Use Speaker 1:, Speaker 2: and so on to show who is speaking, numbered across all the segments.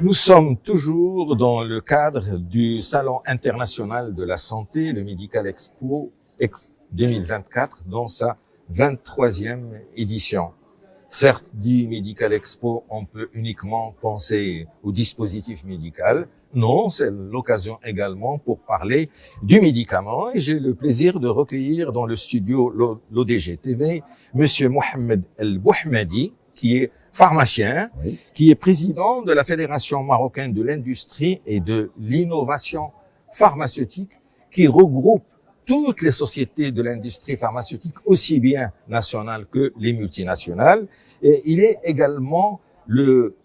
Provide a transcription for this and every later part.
Speaker 1: Nous sommes toujours dans le cadre du Salon international de la santé, le Medical Expo 2024, dans sa 23e édition. Certes, dit Medical Expo, on peut uniquement penser au dispositif médical. Non, c'est l'occasion également pour parler du médicament. Et j'ai le plaisir de recueillir dans le studio l'ODG TV, Monsieur Mohamed El Bouhmadi, qui est pharmacien, oui, qui est président de la Fédération marocaine de l'industrie et de l'innovation pharmaceutique, qui regroupe toutes les sociétés de l'industrie pharmaceutique, aussi bien nationales que les multinationales. Et il est également le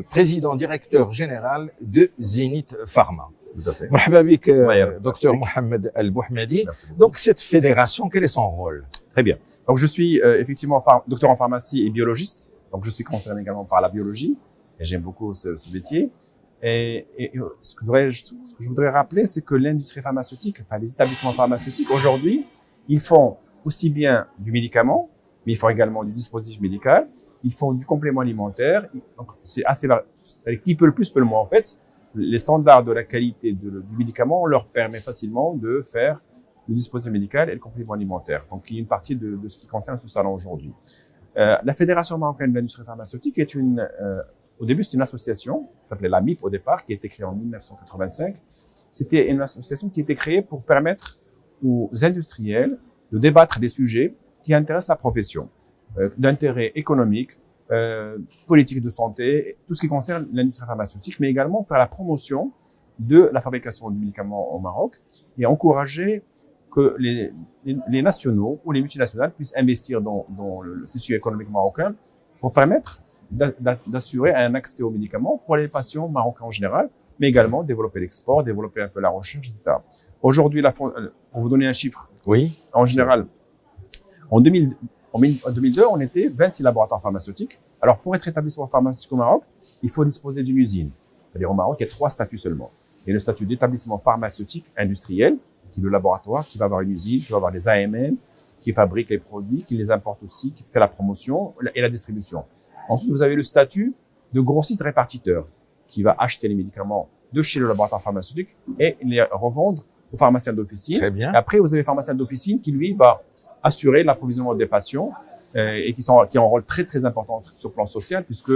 Speaker 1: président directeur général de Zenith Pharma.
Speaker 2: Tout à fait.
Speaker 1: Marhaba bik, docteur Mohamed El Bouhmadi. Donc, cette fédération, quel est son rôle?
Speaker 2: Très bien. Donc, je suis effectivement docteur en pharmacie et biologiste. Donc, je suis concerné également par la biologie et j'aime beaucoup ce métier. Et ce que je voudrais rappeler, c'est que l'industrie pharmaceutique, enfin les établissements pharmaceutiques, aujourd'hui, ils font aussi bien du médicament, mais ils font également du dispositif médical, ils font du complément alimentaire. Donc, c'est qui peut le plus, peut le moins. En fait, les standards de la qualité du médicament, on leur permet facilement de faire le dispositif médical et le complément alimentaire. Donc, il y a une partie de ce qui concerne ce salon aujourd'hui. La Fédération marocaine de l'industrie pharmaceutique est au début, c'était une association, qui s'appelait la MIP au départ, qui a été créée en 1985. C'était une association qui a été créée pour permettre aux industriels de débattre des sujets qui intéressent la profession, d'intérêt économique, politique de santé, tout ce qui concerne l'industrie pharmaceutique, mais également faire la promotion de la fabrication du médicament au Maroc et encourager que les nationaux ou les multinationales puissent investir dans le tissu économique marocain pour permettre d'assurer un accès aux médicaments pour les patients marocains en général, mais également développer l'export, développer un peu la recherche, etc. Aujourd'hui, pour vous donner un chiffre,
Speaker 1: oui,
Speaker 2: en général, en 2002, on était 26 laboratoires pharmaceutiques. Alors, pour être établissement pharmaceutique au Maroc, il faut disposer d'une usine. C'est-à-dire, au Maroc, il y a 3 statuts seulement. Il y a le statut d'établissement pharmaceutique industriel, qui est le laboratoire, qui va avoir une usine, qui va avoir des AMM, qui fabrique les produits, qui les importe aussi, qui fait la promotion et la distribution. Ensuite, vous avez le statut de grossiste répartiteur, qui va acheter les médicaments de chez le laboratoire pharmaceutique et les revendre aux pharmaciens d'officine.
Speaker 1: Très bien.
Speaker 2: Et après, vous avez le pharmacien d'officine qui, lui, va assurer l'approvisionnement des patients et qui ont un rôle très, très important sur le plan social, puisque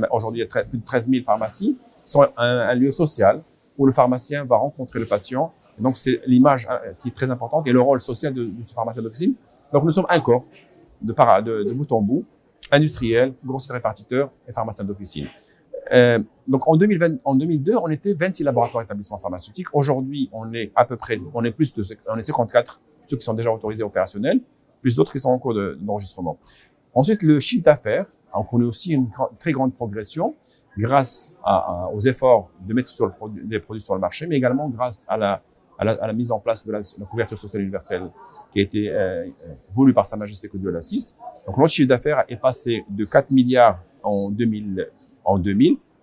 Speaker 2: aujourd'hui, il y a plus de 13 000 pharmacies qui sont un lieu social où le pharmacien va rencontrer le patient. Et donc, c'est l'image qui est très importante et le rôle social de ce pharmacien d'officine. Donc, nous sommes un corps de bout en bout, industriel, grossiste répartiteur et pharmacien d'officine. Donc, en 2002, on était 26 laboratoires établissements pharmaceutiques. Aujourd'hui, on est 54, ceux qui sont déjà autorisés opérationnels, plus d'autres qui sont en cours d'enregistrement. Ensuite, le chiffre d'affaires, on connaît aussi une très grande progression grâce aux efforts de mettre des produits sur le marché, mais également grâce à la mise en place de la couverture sociale universelle qui a été voulue par Sa Majesté que Dieu l'assiste. Donc, notre chiffre d'affaires est passé de 4 milliards en 2000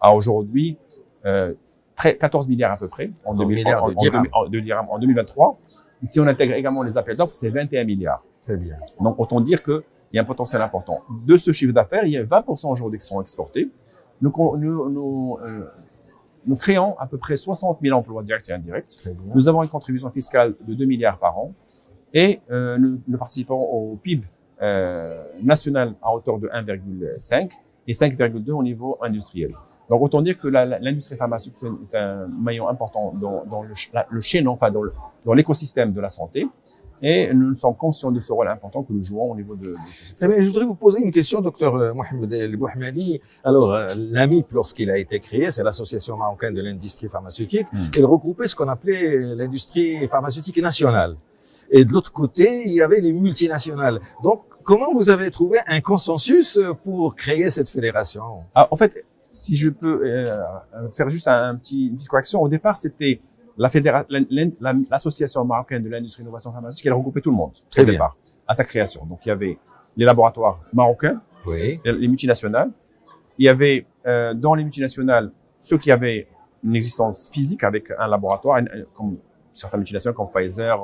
Speaker 2: à aujourd'hui 14 milliards à peu près en 2023. Et si on intègre également les appels d'offres, c'est 21 milliards.
Speaker 1: Très bien.
Speaker 2: Donc, autant dire qu'il y a un potentiel important. De ce chiffre d'affaires, il y a 20% aujourd'hui qui sont exportés. Nous créons à peu près 60 000 emplois directs et indirects. Nous avons une contribution fiscale de 2 milliards par an et nous participons au PIB national à hauteur de 1,5 et 5,2 au niveau industriel. Donc, autant dire que l'industrie pharmaceutique est un maillon important dans le chaînon, enfin dans l'écosystème de la santé. Et nous sommes conscients de ce rôle important que nous jouons au niveau de société.
Speaker 1: Je voudrais vous poser une question, docteur Mohamed El Bouhmadi. Alors, l'AMIP, lorsqu'il a été créé, c'est l'Association marocaine de l'industrie pharmaceutique. Il regroupait ce qu'on appelait l'industrie pharmaceutique nationale. Et de l'autre côté, il y avait les multinationales. Donc, comment vous avez trouvé un consensus pour créer cette fédération?
Speaker 2: En fait, si je peux faire juste une petite correction, au départ, c'était l'association marocaine de l'industrie d'innovation pharmaceutique, elle regroupait tout le monde au départ, à sa création. Donc, il y avait les laboratoires marocains,
Speaker 1: oui,
Speaker 2: les multinationales. Il y avait dans les multinationales ceux qui avaient une existence physique avec un laboratoire, comme certaines multinationales comme Pfizer,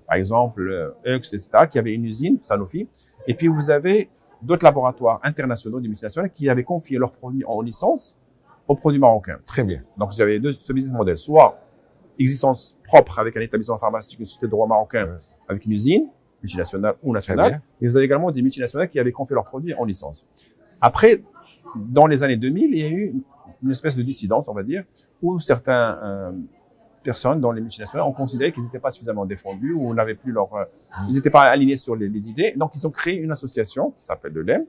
Speaker 2: par exemple, Hux, etc., qui avaient une usine, Sanofi. Et puis, vous avez d'autres laboratoires internationaux des multinationales qui avaient confié leurs produits en licence aux produits marocains.
Speaker 1: Très bien.
Speaker 2: Donc, vous avez ce business model. Soit existence propre avec un établissement pharmaceutique, une société de droit marocain, avec une usine, multinationale ou nationale. Et vous avez également des multinationales qui avaient confié leurs produits en licence. Après, dans les années 2000, il y a eu une espèce de dissidence, on va dire, où certaines personnes dans les multinationales ont considéré qu'ils n'étaient pas suffisamment défendus ou n'avaient plus ils n'étaient pas alignés sur les idées. Donc, ils ont créé une association qui s'appelle le LEM,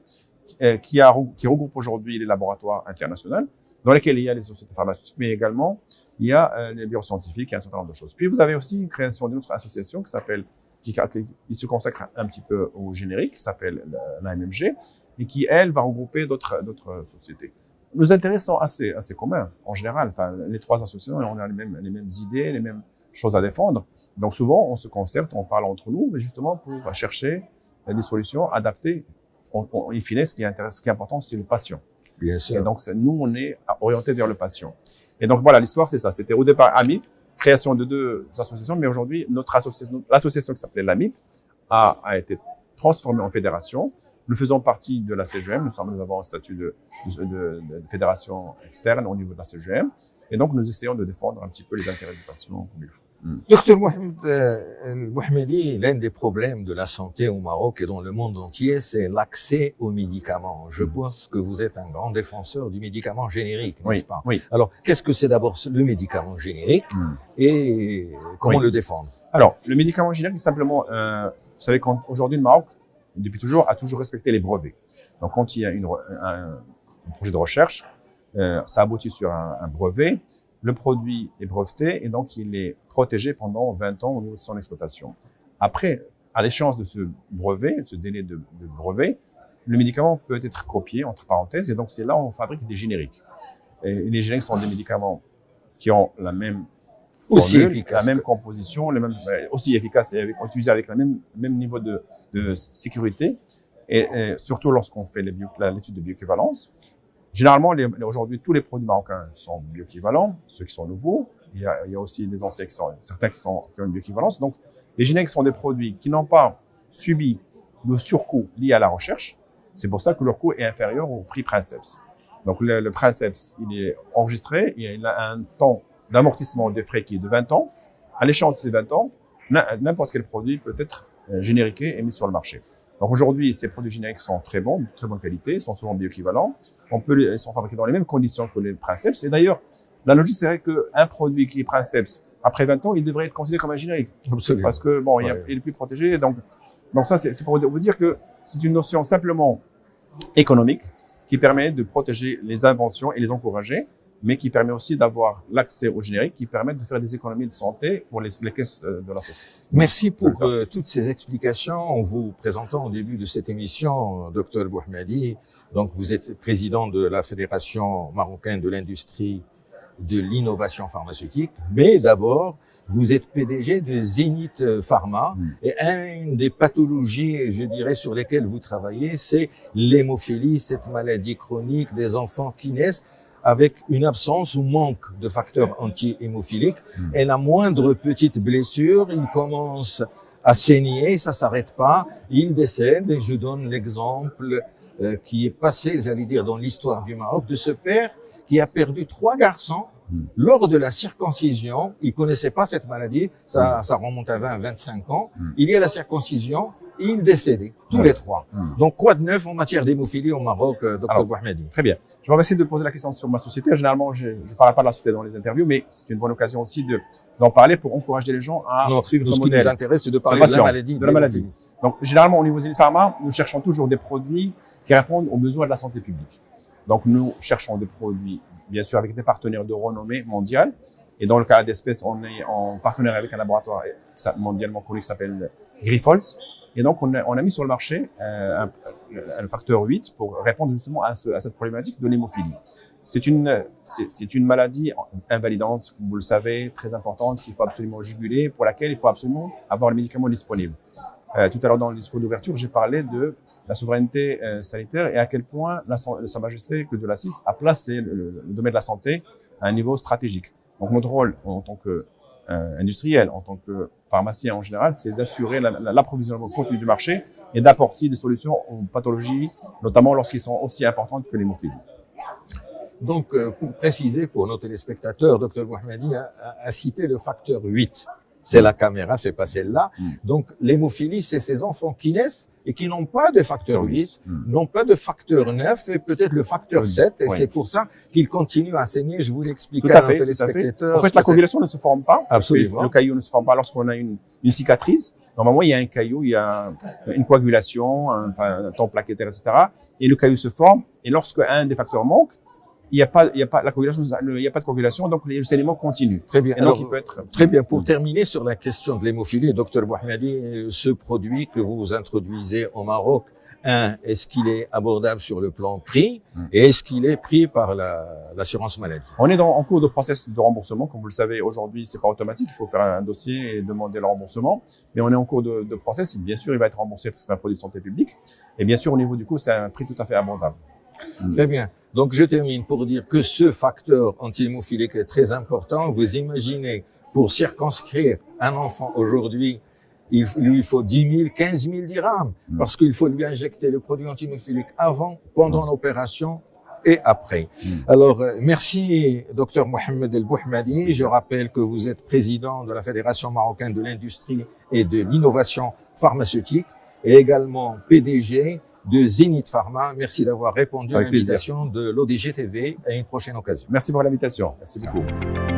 Speaker 2: qui regroupe aujourd'hui les laboratoires internationaux, dans lesquels il y a les sociétés pharmaceutiques, mais également il y a les bureaux scientifiques et un certain nombre de choses. Puis, vous avez aussi une création d'une autre association qui se consacre un petit peu au générique, qui s'appelle l'AMMG, et qui, elle, va regrouper d'autres sociétés. Nos intérêts sont assez communs, en général. Enfin, les trois associations, on a les mêmes idées, les mêmes choses à défendre. Donc, souvent, on se concerte, on parle entre nous, mais justement pour chercher des solutions adaptées. In fine, ce qui est important, c'est le patient.
Speaker 1: Bien sûr.
Speaker 2: Et donc, nous, on est orienté vers le patient. Et donc, voilà, l'histoire, c'est ça. C'était au départ AMIP, création de 2 associations, mais aujourd'hui, l'association qui s'appelait l'AMIP a été transformée en fédération. Nous faisons partie de la CGM. Nous avons un statut de fédération externe au niveau de la CGM. Et donc, nous essayons de défendre un petit peu les intérêts du patient comme il faut.
Speaker 1: Docteur Mohamedi, l'un des problèmes de la santé au Maroc et dans le monde entier, c'est l'accès aux médicaments. Je pense que vous êtes un grand défenseur du médicament générique, n'est-ce pas?
Speaker 2: Oui.
Speaker 1: Alors, qu'est-ce que c'est d'abord le médicament générique et comment le défendre?
Speaker 2: Alors, le médicament générique, simplement, vous savez qu'aujourd'hui, le Maroc, depuis toujours, a toujours respecté les brevets. Donc, quand il y a un projet de recherche, ça aboutit sur un brevet. Le produit est breveté et donc il est protégé pendant 20 ans au niveau de son exploitation. Après, à l'échéance de ce brevet, ce délai de brevet, le médicament peut être copié, entre parenthèses, et donc c'est là où on fabrique des génériques. Et les génériques sont des médicaments qui ont la même formule, la même composition, aussi efficace et utilisés avec le même niveau de sécurité, et surtout lorsqu'on fait l'étude de bioéquivalence. Généralement, aujourd'hui, tous les produits marocains sont bioéquivalents, ceux qui sont nouveaux. Il y a aussi des anciens certains qui ont une bioéquivalence. Donc, les génériques sont des produits qui n'ont pas subi de surcoût lié à la recherche. C'est pour ça que leur coût est inférieur au prix Princeps. Donc, le Princeps, il est enregistré, il a un temps d'amortissement des frais qui est de 20 ans. À l'échéance de ces 20 ans, n'importe quel produit peut être génériqué et mis sur le marché. Donc aujourd'hui, ces produits génériques sont très bons, de très bonne qualité, sont souvent bioéquivalents. Ils sont fabriqués dans les mêmes conditions que les Princeps. Et d'ailleurs, la logique serait qu'un produit qui est Princeps, après 20 ans, il devrait être considéré comme un générique.
Speaker 1: Absolument.
Speaker 2: Parce que bon, il est plus protégé. Donc ça, c'est pour vous dire que c'est une notion simplement économique qui permet de protéger les inventions et les encourager, mais qui permet aussi d'avoir l'accès aux génériques qui permettent de faire des économies de santé pour les caisses de la société.
Speaker 1: Merci pour toutes ces explications. En vous présentant au début de cette émission, Dr Mohamedi, donc vous êtes président de la Fédération marocaine de l'industrie de l'innovation pharmaceutique, mais d'abord, vous êtes PDG de Zénith Pharma et une des pathologies, je dirais, sur lesquelles vous travaillez, c'est l'hémophilie, cette maladie chronique des enfants qui naissent avec une absence ou manque de facteurs anti-hémophiliques. Et la moindre petite blessure, il commence à saigner, ça s'arrête pas, il décède. Et je donne l'exemple qui est passé, j'allais dire, dans l'histoire du Maroc, de ce père qui a perdu 3 garçons lors de la circoncision. Il connaissait pas cette maladie, ça remonte à 20-25 ans. Il y a la circoncision, et il décédait, tous les 3. Donc, quoi de neuf en matière d'hémophilie au Maroc, Dr Mohamedi?
Speaker 2: Très bien. Je vais essayer de poser la question sur ma société. Généralement, je ne parle pas de la société dans les interviews, mais c'est une bonne occasion aussi d'en parler pour encourager les gens à suivre ce modèle.
Speaker 1: Ce qui nous intéresse, c'est de parler de la maladie.
Speaker 2: De la maladie. Donc, généralement, au niveau Zénith Pharma, nous cherchons toujours des produits qui répondent aux besoins de la santé publique. Donc, nous cherchons des produits, bien sûr, avec des partenaires de renommée mondiale. Et dans le cas d'espèces, on est en partenariat avec un laboratoire mondialement connu qui s'appelle Grifols. Et donc, on a mis sur le marché un facteur 8 pour répondre justement à cette problématique de l'hémophilie. C'est une maladie invalidante, comme vous le savez, très importante, qu'il faut absolument juguler, pour laquelle il faut absolument avoir le médicament disponible. Tout à l'heure, dans le discours d'ouverture, j'ai parlé de la souveraineté sanitaire et à quel point Sa Majesté Claude de Assis a placé le domaine de la santé à un niveau stratégique. Donc, notre rôle en tant que industriel, en tant que pharmacien en général, c'est d'assurer l'approvisionnement continu du marché et d'apporter des solutions aux pathologies, notamment lorsqu'ils sont aussi importantes que l'hémophilie.
Speaker 1: Donc, pour préciser pour nos téléspectateurs, Dr Bouhamadi a cité le facteur 8. C'est la caméra, c'est pas celle-là. Donc, l'hémophilie, c'est ces enfants qui naissent et qui n'ont pas de facteur 8, n'ont pas de facteur 9 et peut-être le facteur 7. Et c'est pour ça qu'ils continuent à saigner. Je vous l'explique à nos téléspectateurs.
Speaker 2: En fait, la coagulation ne se forme pas.
Speaker 1: Absolument.
Speaker 2: Le caillot ne se forme pas lorsqu'on a une cicatrice. Normalement, il y a un caillot, il y a une coagulation, un temps plaquettaire, etc. Et le caillot se forme. Et lorsque un des facteurs manque, il n'y a pas la coagulation, il n'y a pas de coagulation, donc le saignement continue.
Speaker 1: Très bien.
Speaker 2: Et donc, il peut être...
Speaker 1: Très bien. Pour terminer sur la question de l'hémophilie, Dr Bouhamadi, ce produit que vous introduisez au Maroc, est-ce qu'il est abordable sur le plan prix et est-ce qu'il est pris par l'assurance maladie?
Speaker 2: On est en cours de process de remboursement. Comme vous le savez, aujourd'hui, c'est pas automatique. Il faut faire un dossier et demander le remboursement. Mais on est en cours de process. Bien sûr, il va être remboursé parce que c'est un produit de santé publique. Et bien sûr, au niveau du coût, c'est un prix tout à fait abordable.
Speaker 1: Très bien. Donc, je termine pour dire que ce facteur anti-hémophilique est très important. Vous imaginez, pour circonscrire un enfant aujourd'hui, il lui faut 10 000, 15 000 dirhams, parce qu'il faut lui injecter le produit anti-hémophilique avant, pendant l'opération et après. Alors, merci, Dr Mohamed El Bouhamadi. Je rappelle que vous êtes président de la Fédération marocaine de l'industrie et de l'innovation pharmaceutique et également PDG de Zenith Pharma. Merci d'avoir répondu à l'invitation de l'ODG TV. À une prochaine occasion.
Speaker 2: Merci pour l'invitation. Merci beaucoup.